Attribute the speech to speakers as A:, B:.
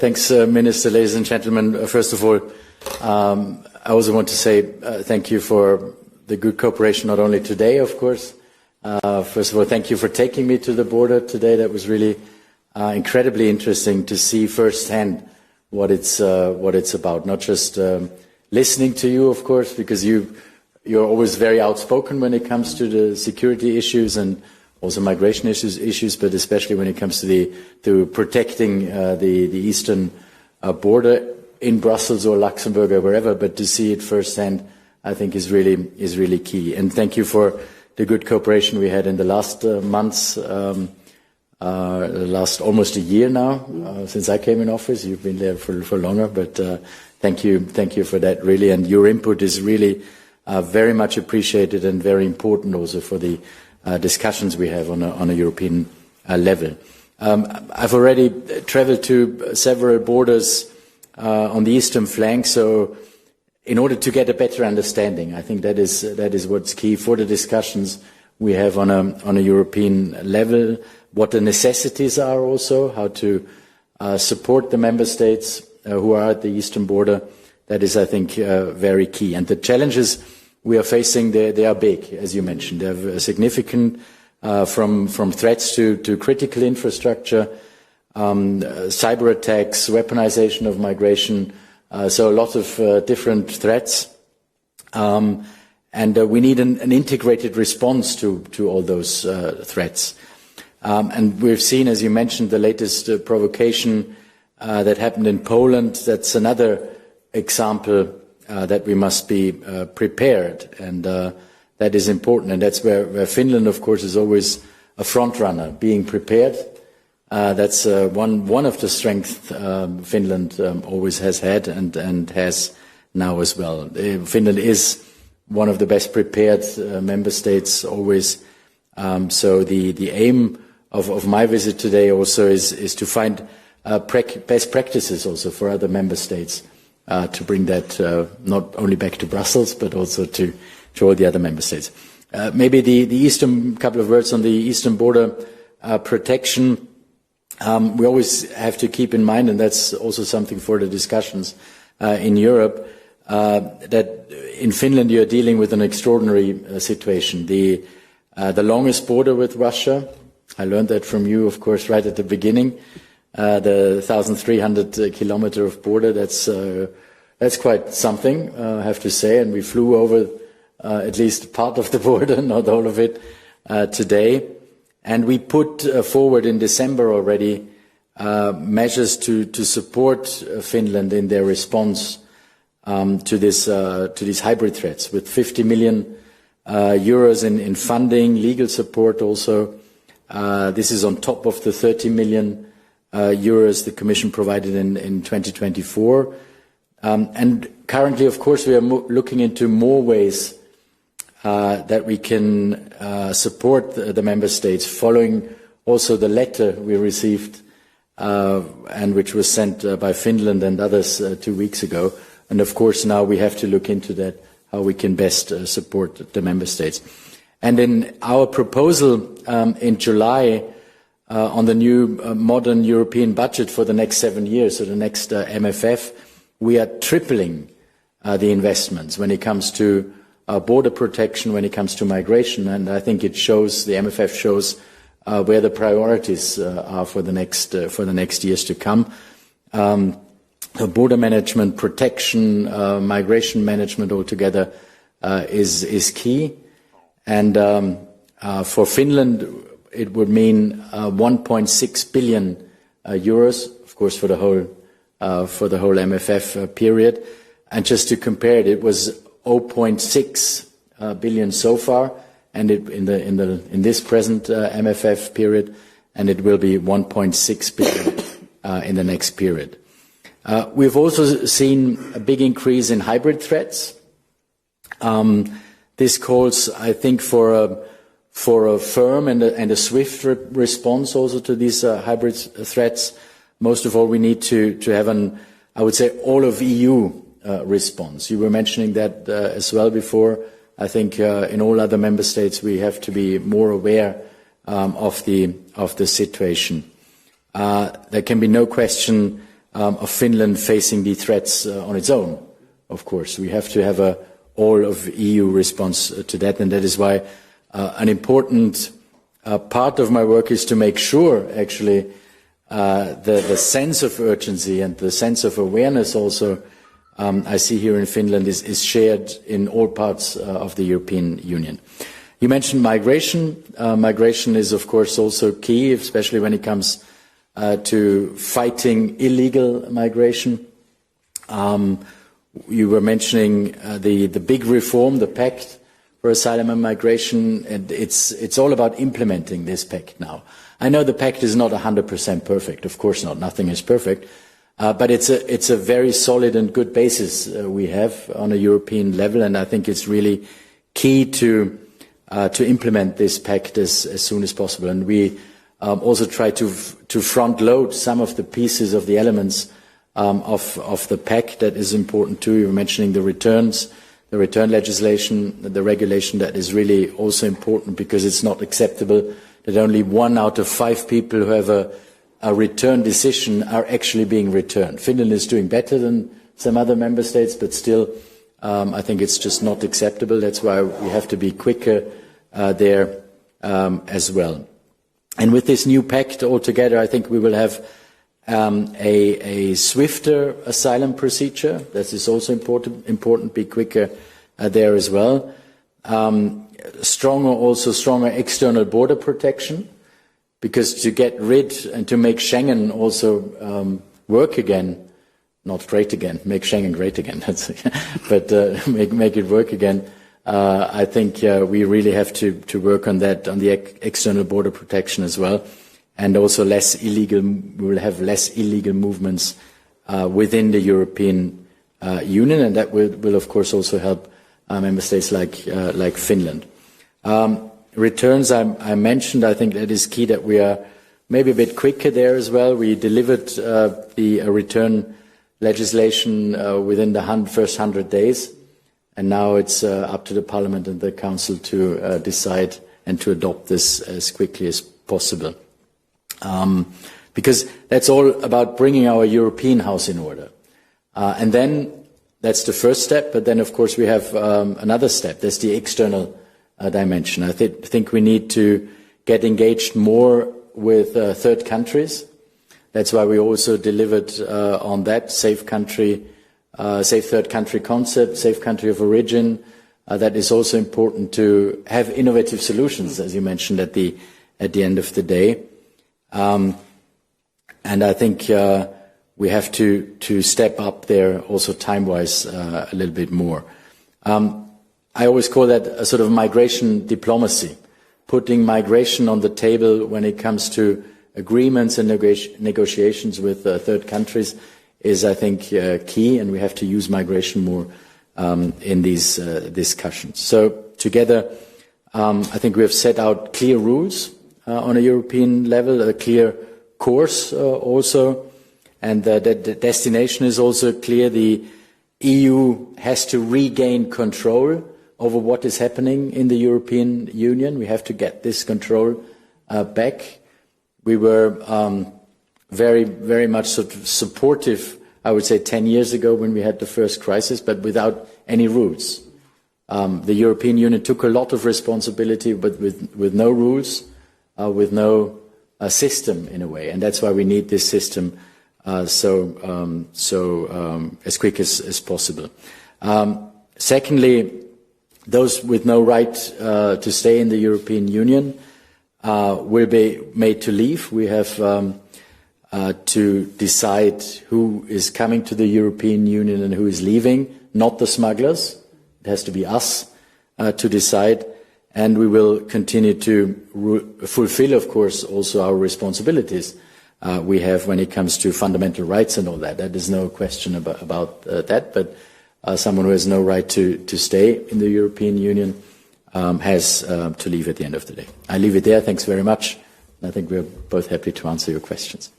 A: Thanks, Minister, ladies and gentlemen. First of all, I also want to say thank you for the good cooperation, not only today, of course. First of all, thank you for taking me to the border today. That was really incredibly interesting to see firsthand what it's about. Not just listening to you, of course, because you're always very outspoken when it comes to the security issues and also migration issues, but especially when it comes to protecting the eastern border in Brussels or Luxembourg or wherever. But to see it firsthand, I think is really key. And thank you for the good cooperation we had in the last months, last almost a year now since I came in office. You've been there for longer, but thank you for that really. And your input is really very much appreciated and very important also for the discussions we have on a European level. I've already travelled to several borders on the eastern flank, so in order to get a better understanding, I think that is what's key for the discussions we have on a European level. What the necessities are also, how to support the member states who are at the eastern border. That is, I think, very key. And the challenges we are facing, they are big, as you mentioned. They are significant, from threats to critical infrastructure, cyber attacks, weaponization of migration, so a lot of different threats. And we need an integrated response to all those threats. And we've seen, as you mentioned, the latest provocation that happened in Poland. That's another example that we must be prepared, and that is important. And that's where Finland, of course, is always a front runner, being prepared. That's one of the strengths Finland always has had and has now as well. Finland is one of the best prepared member states always. So the aim of my visit today also is to find best practices also for other member states. To bring that not only back to Brussels, but also to all the other member states. Maybe the eastern, couple of words on the eastern border protection. We always have to keep in mind, and that's also something for the discussions in Europe, that in Finland you're dealing with an extraordinary situation. The longest border with Russia, I learned that from you, of course, right at the beginning. The 1,300 kilometer of border, that's quite something, I have to say, and we flew over at least part of the border, not all of it, today. And we put forward in December already measures to support Finland in their response to these hybrid threats, with 50 million euros in funding, legal support also. This is on top of the 30 million euros the Commission provided in 2024. And currently, of course, we are looking into more ways that we can support the member states, following also the letter we received and which was sent by Finland and others 2 weeks ago. And of course, now we have to look into that, how we can best support the member states. And in our proposal in July, on the new modern European budget for the next 7 years, so the next MFF, we are tripling the investments when it comes to border protection, when it comes to migration, and I think it shows, the MFF shows where the priorities are for the next years to come. Border management, protection, migration management altogether is key, and for Finland, it would mean 1.6 billion euros, of course, for the whole MFF period. And just to compare it, it was 0.6 billion so far, and in this present MFF period, and it will be 1.6 billion in the next period. We've also seen a big increase in hybrid threats. This calls, I think, for a firm and a swift response also to these hybrid threats. Most of all, we need to have I would say, all of EU response. You were mentioning that as well before. I think in all other member states we have to be more aware of the situation. There can be no question of Finland facing the threats on its own. Of course, we have to have a all of EU response to that, and that is why an important part of my work is to make sure, actually, the sense of urgency and the sense of awareness also I see here in Finland is shared in all parts of the European Union. You mentioned migration. Migration is, of course, also key, especially when it comes to fighting illegal migration. You were mentioning the big reform, the Pact for Asylum and Migration, and it's all about implementing this Pact now. I know the Pact is not 100% perfect, of course not, nothing is perfect, but it's a very solid and good basis we have on a European level, and I think it's really key to implement this Pact as soon as possible. And we also try to front load some of the pieces of the elements of the Pact that is important too. You were mentioning the return legislation, the regulation that is really also important, because it's not acceptable that only 1 out of 5 people who have a return decision are actually being returned. Finland is doing better than some other member states, but still I think it's just not acceptable. That's why we have to be quicker there as well. And with this new Pact altogether, I think we will have a swifter asylum procedure. That is also important, be quicker there as well. Stronger external border protection, because to get rid and to make Schengen also work again, not great again, make Schengen great again, but make it work again. I think we really have to work on that, on the external border protection as well, and also we will have less illegal movements within the European Union, and that will of course also help member states like Finland. Returns, I mentioned, I think that is key, that we are maybe a bit quicker there as well. We delivered the return legislation within the first 100 days, and now it's up to the Parliament and the Council to decide and to adopt this as quickly as possible. Because that's all about bringing our European house in order. And then that's the first step, but then of course we have another step. There's the external dimension. I think we need to get engaged more with third countries. That's why we also delivered on that safe third country concept, safe country of origin. That is also important to have innovative solutions, as you mentioned at the end of the day. And I think we have to step up there also time-wise a little bit more. I always call that a sort of migration diplomacy, putting migration on the table when it comes to agreements and negotiations with third countries is, I think, key, and we have to use migration more in these discussions. So together, I think we have set out clear rules on a European level, a clear course also, and the destination is also clear. The EU has to regain control over what is happening in the European Union. We have to get this control back. We were very, very much sort of supportive, I would say 10 years ago when we had the first crisis, but without any rules. The European Union took a lot of responsibility, but with no rules, with no system in a way, and that's why we need this system so as quick as possible. Secondly, those with no right to stay in the European Union will be made to leave. We have to decide who is coming to the European Union and who is leaving, not the smugglers. It has to be us to decide, and we will continue to fulfill, of course, also our responsibilities we have when it comes to fundamental rights and all that. There is no question about that, but someone who has no right to stay in the European Union has to leave at the end of the day. I leave it there. Thanks very much. I think we're both happy to answer your questions.